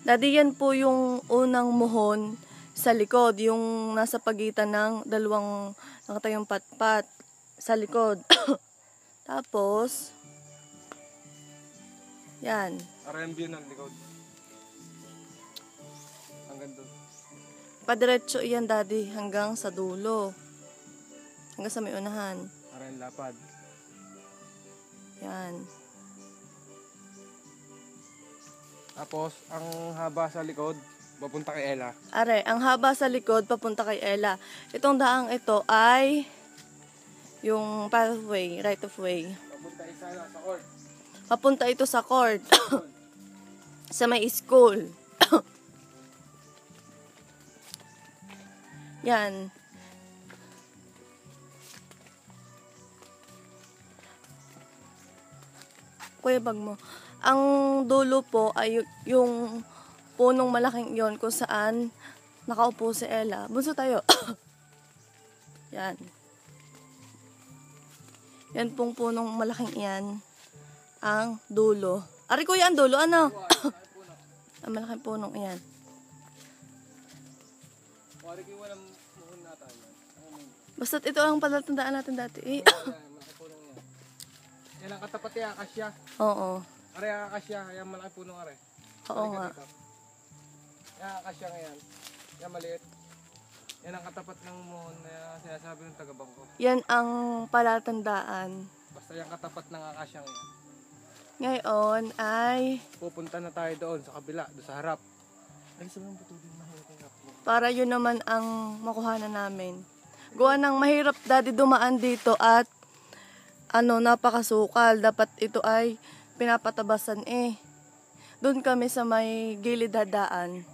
Daddy, yan po yung unang muhon sa likod. Yung nasa pagitan ng dalawang nakatayong patpat sa likod. Tapos, yan. Aray ang view ng likod. Hanggang doon. Padiretso yan, Daddy, hanggang sa dulo. Hanggang sa may unahan. Aray ang lapad. Yan. Tapos, ang haba sa likod, papunta kay Ella. Are, ang haba sa likod, papunta kay Ella. Itong daang ito ay yung pathway, right of way. Papunta isa na sa court. Papunta ito sa court. Sa may school. Yan. Kuya, bag mo. Ang dulo po ay yung punong malaking yon kung saan nakaupo si Ella. Bunso tayo. Yan. Yan pong punong malaking yan. Ang dulo. Ari kuya, ang dulo. Ano? Ang malaking punong yan. Wari kayo walang muhon na tayo. Basta't ito ang palatandaan natin dati. Eh. Malaki punong yan. Yan ang katapat yung akasya. Oo. Aray ang akasya. Yan malaki punong aray. Oo nga. Yan ang akasya ngayon. Yan maliit. Yan ang katapat ng muhon na sinasabi ng taga-bangko. Yan ang palatandaan. Basta yung katapat ng akasya ngayon. Ngayon ay Pupunta na tayo doon sa kabila, doon sa harap. Ay, sabi mo din mahirap mo. para yun naman ang makuhanan namin. Gawa ng mahirap daddy dumaan dito at napakasukal. Dapat ito ay pinapatabasan eh. Doon kami sa may gilid dadaan.